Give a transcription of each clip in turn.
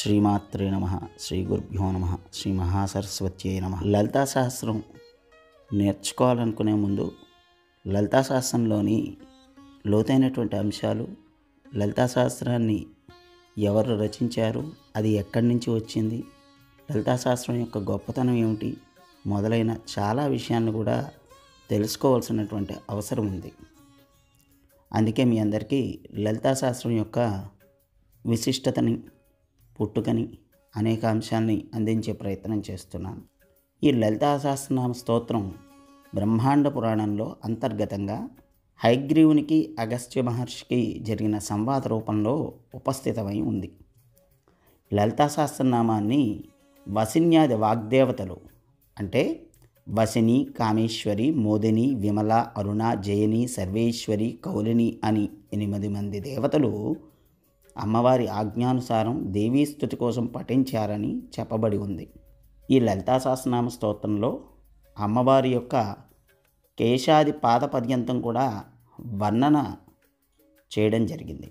శ్రీమాత్రే నమ. శ్రీ గురుభ్యో నమ. శ్రీ మహాసరస్వత్యై నమ. లలితా సహస్రం నేర్చుకోవాలనుకునే ముందు లలితా సహస్రంలోని లోతైనటువంటి అంశాలు, లలితా సహస్రాన్ని ఎవరు రచించారు, అది ఎక్కడి నుంచి వచ్చింది, లలితా సహస్రం యొక్క గొప్పతనం ఏమిటి మొదలైన చాలా విషయాన్ని కూడా తెలుసుకోవాల్సినటువంటి అవసరం ఉంది. అందుకే మీ అందరికీ లలితా సహస్రం యొక్క విశిష్టతని, పుట్టుకని, అనేక అంశాలని అందించే ప్రయత్నం చేస్తున్నాను. ఈ లలితా సహస్రనామ స్తోత్రం బ్రహ్మాండ పురాణంలో అంతర్గతంగా హయగ్రీవునికి అగస్త్య మహర్షికి జరిగిన సంవాద రూపంలో ఉపస్థితమై ఉంది. లలితా సహస్రనామాన్ని వసిన్యాది వాగ్దేవతలు అంటే వసిని, కామేశ్వరి, మోదిని, విమల, అరుణ, జయని, సర్వేశ్వరి, కౌలిని అని 8 మంది దేవతలు అమ్మవారి ఆజ్ఞానుసారం దేవీ స్తుతి కోసం పఠించారని చెప్పబడి ఉంది. ఈ లలితా సహస్రనామ స్తోత్రంలో అమ్మవారి యొక్క కేశాది పాద పర్యంతం కూడా వర్ణన చేయడం జరిగింది.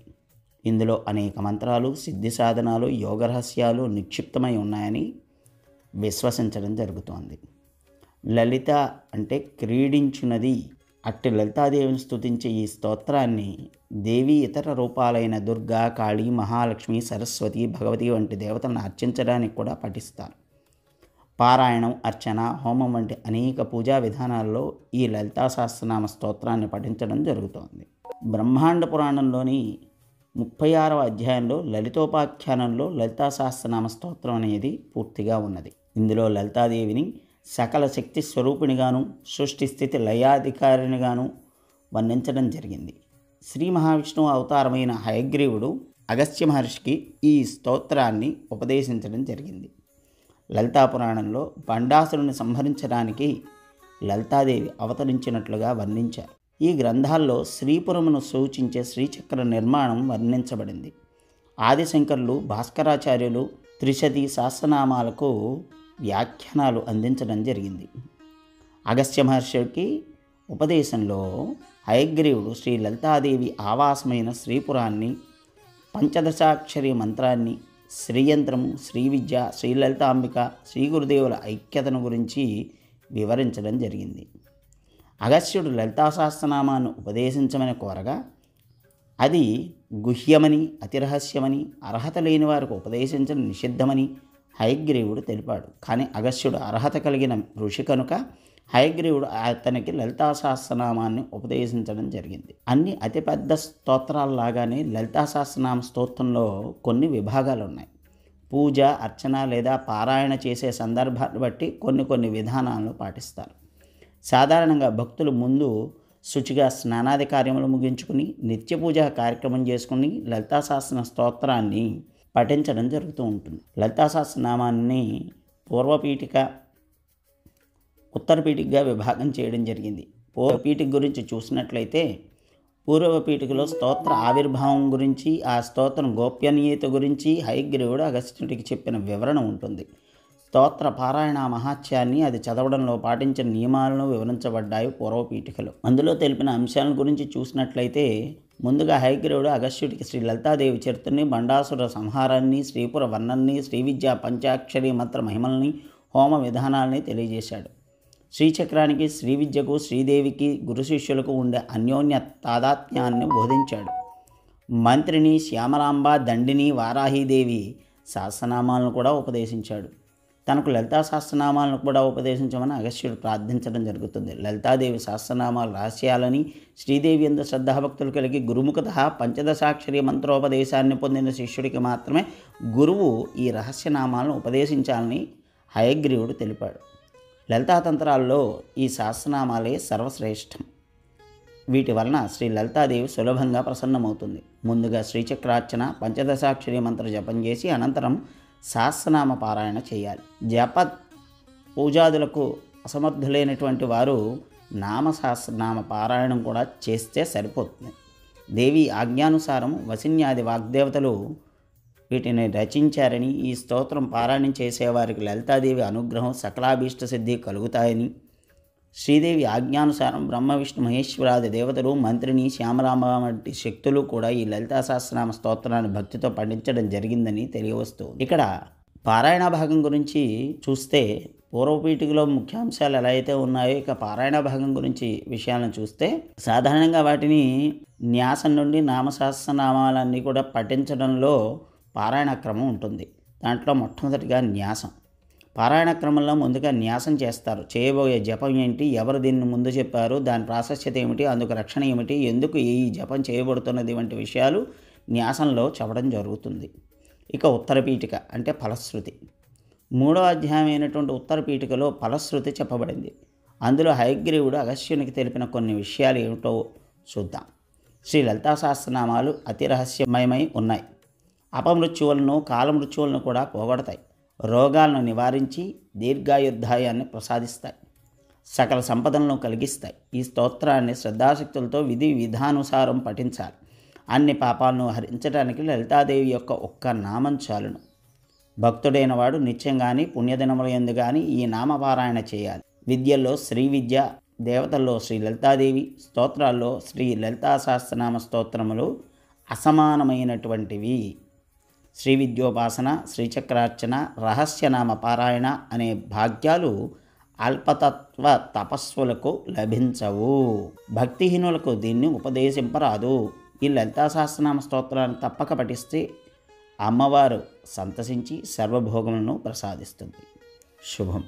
ఇందులో అనేక మంత్రాలు, సిద్ధి సాధనాలు, యోగ రహస్యాలు నిక్షిప్తమై ఉన్నాయని విశ్వసించడం జరుగుతోంది. లలిత అంటే క్రీడించున్నది. అట్టి లలితాదేవిని స్తుతించే ఈ స్తోత్రాన్ని దేవి ఇతర రూపాలైన దుర్గా, కాళీ, మహాలక్ష్మి, సరస్వతి, భగవతి వంటి దేవతలను అర్చించడానికి కూడా పఠిస్తారు. పారాయణం, అర్చన, హోమం వంటి అనేక పూజా విధానాల్లో ఈ లలితా సహస్రనామ స్తోత్రాన్ని పఠించడం జరుగుతోంది. బ్రహ్మాండ పురాణంలోని 36వ అధ్యాయంలో లలితోపాఖ్యానంలో లలితా సహస్రనామ స్తోత్రం అనేది పూర్తిగా ఉన్నది. ఇందులో లలితాదేవిని సకల శక్తి స్వరూపిణిగాను, సృష్టి స్థితి లయాధికారినిగాను వర్ణించడం జరిగింది. శ్రీ మహావిష్ణువు అవతారమైన హయగ్రీవుడు అగస్త్య మహర్షికి ఈ స్తోత్రాన్ని ఉపదేశించడం జరిగింది. లలితా పురాణంలో బండాసురుని సంహరించడానికి లలితాదేవి అవతరించినట్లుగా వర్ణించారు. ఈ గ్రంథాల్లో శ్రీపురమును సూచించే శ్రీచక్ర నిర్మాణం వర్ణించబడింది. ఆదిశంకరులు, భాస్కరాచార్యులు త్రిశతి సహస్రనామాలకు వ్యాఖ్యానాలు అందించడం జరిగింది. అగస్త్య మహర్షికి ఉపదేశంలో హయగ్రీవుడు శ్రీ లలితాదేవి ఆవాసమైన శ్రీపురాన్ని, పంచదశాక్షరి మంత్రాన్ని, శ్రీయంత్రము, శ్రీ విద్య, శ్రీ లలితాంబిక, శ్రీ గురుదేవుల ఐక్యతను గురించి వివరించడం జరిగింది. అగస్త్యుడు లలితా సహస్రనామాన్ని ఉపదేశించమని కోరగా అది గుహ్యమని, అతిరహస్యమని, అర్హత లేని వారికి ఉపదేశించడం నిషిద్ధమని హయగ్రీవుడు తెలిపాడు. కానీ అగస్త్యుడు అర్హత కలిగిన ఋషి కనుక హయగ్రీవుడు అతనికి లలితా సహస్రనామాన్ని ఉపదేశించడం జరిగింది. అన్ని అతిపెద్ద స్తోత్రాల్లాగానే లలితా సహస్రనామ స్తోత్రంలో కొన్ని విభాగాలు ఉన్నాయి. పూజ, అర్చన లేదా పారాయణ చేసే సందర్భాన్ని బట్టి కొన్ని విధానాలను పాటిస్తారు. సాధారణంగా భక్తులు ముందు శుచిగా స్నానాది కార్యములు ముగించుకుని నిత్య పూజా కార్యక్రమం చేసుకుని లలితా సహస్ర స్తోత్రాన్ని పఠించడం జరుగుతూ ఉంటుంది. లలితా సహస్రనామాన్ని పూర్వపీఠిక, ఉత్తరపీఠికగా విభాగం చేయడం జరిగింది. పూర్వపీఠిక గురించి చూసినట్లయితే పూర్వపీఠికలో స్తోత్ర ఆవిర్భావం గురించి, ఆ స్తోత్రం గోప్యనీయత గురించి హయగ్రీవుడు అగస్త్యుడికి చెప్పిన వివరణ ఉంటుంది. స్తోత్ర పారాయణ మహాత్యాన్ని, అది చదవడంలో పాటించిన నియమాలను వివరించబడ్డాయి పూర్వపీఠికలు. అందులో తెలిపిన అంశాల గురించి చూసినట్లయితే ముందుగా హయగ్రీవుడు అగస్త్యుడికి శ్రీ లలితాదేవి చరిత్రని, బండాసుర సంహారాన్ని, శ్రీపుర వర్ణన్ని, శ్రీ విద్య పంచాక్షరి మంత్ర మహిమల్ని, హోమ విధానాలని తెలియజేశాడు. శ్రీచక్రానికి, శ్రీ విద్యకు, శ్రీదేవికి, గురు శిష్యులకు ఉండే అన్యోన్య తాదాత్మ్యాన్ని బోధించాడు. మంత్రిని, శ్యామలాంబ, దండిని, వారాహీదేవి సహస్రనామాలను కూడా ఉపదేశించాడు. తనకు లలితా సహస్రనామాలను కూడా ఉపదేశించమని అగస్త్యుడు ప్రార్థించడం జరుగుతుంది. లలితాదేవి సహస్రనామాల రహస్యాలని, శ్రీదేవి యందు శ్రద్ధాభక్తులు కలిగి గురుముఖత పంచదశాక్షరి మంత్రోపదేశాన్ని పొందిన శిష్యుడికి మాత్రమే గురువు ఈ రహస్యనామాలను ఉపదేశించాలని హయగ్రీవుడు తెలిపాడు. లలితాతంత్రాల్లో ఈ సహస్రనామాలే సర్వశ్రేష్టం. వీటి వలన శ్రీ లలితాదేవి సులభంగా ప్రసన్నమవుతుంది. ముందుగా శ్రీచక్రార్చన, పంచదశాక్షరి మంత్ర జపం చేసి అనంతరం సహస్రనామ పారాయణ చేయాలి. జప పూజాదులకు అసమర్థులైనటువంటి వారు సహస్రనామ పారాయణం కూడా చేస్తే సరిపోతుంది. దేవి ఆజ్ఞానుసారం వసిన్యాది వాగ్దేవతలు వీటిని రచించారని, ఈ స్తోత్రం పారాయణం చేసేవారికి లలితాదేవి అనుగ్రహం, సకలాభీష్ట సిద్ధి కలుగుతాయని, శ్రీదేవి ఆజ్ఞానుసారం బ్రహ్మ విష్ణు మహేశ్వరాది దేవతలు, మంత్రిని, శ్యామలాంబ వంటి శక్తులు కూడా ఈ లలితా సహస్రనామ స్తోత్రాన్ని భక్తితో పండించడం జరిగిందని తెలియవస్తుంది. ఇక్కడ పారాయణ భాగం గురించి చూస్తే పూర్వపీఠికలో ముఖ్యాంశాలు ఎలా అయితే ఉన్నాయో ఇక పారాయణ భాగం గురించి విషయాలను చూస్తే సాధారణంగా వాటిని న్యాసం నుండి నామసహస్రనామాలన్నీ కూడా పఠించడంలో పారాయణ క్రమం ఉంటుంది. దాంట్లో మొట్టమొదటిగా న్యాసం. పారాయణ క్రమంలో ముందుగా న్యాసం చేస్తారు. చేయబోయే జపం ఏంటి, ఎవరు దీన్ని ముందు చెప్పారు, దాని ప్రాశస్త్యత ఏమిటి, అందుకు రక్షణ ఏమిటి, ఎందుకు ఈ జపం చేయబడుతున్నది వంటి విషయాలు న్యాసంలో చెప్పడం జరుగుతుంది. ఇక ఉత్తరపీఠిక అంటే ఫలశ్రుతి. 3వ అధ్యాయం అయినటువంటి ఉత్తరపీఠికలో ఫలశ్రుతి చెప్పబడింది. అందులో హయగ్రీవుడు అగస్త్యునికి తెలిపిన కొన్ని విషయాలు ఏమిటో చూద్దాం. శ్రీ లలితా సహస్రనామాలు అతి రహస్యమయమై ఉన్నాయి. అపమృత్యువులను, కాలమృత్యువులను కూడా పోగొడతాయి. రోగాలను నివారించి దీర్ఘాయుర్దాయాన్ని ప్రసాదిస్తాయి. సకల సంపదలను కలిగిస్తాయి. ఈ స్తోత్రాన్ని శ్రద్ధాశక్తులతో విధి విధానుసారం పఠించాలి. అన్ని పాపాలను హరించడానికి లలితాదేవి యొక్క ఒక్క నామం చాలును. భక్తుడైన వాడు నిత్యంగాని పుణ్యదినముల యందు కానీ ఈ నామపారాయణ చేయాలి. విద్యల్లో శ్రీ విద్య, దేవతల్లో శ్రీ లలితాదేవి, స్తోత్రాల్లో శ్రీ లలితా సహస్రనామ స్తోత్రములు అసమానమైనటువంటివి. శ్రీ విద్యోపాసన, శ్రీచక్రార్చన, రహస్యనామ పారాయణ అనే భాగ్యాలు అల్పతత్వ తపస్సులకు లభించవు. భక్తిహీనులకు దీన్ని ఉపదేశింపరాదు. ఈ లలితా సహస్రనామ స్తోత్రాన్ని తప్పక పఠిస్తే అమ్మవారు సంతసించి సర్వభోగములను ప్రసాదిస్తుంది. శుభం.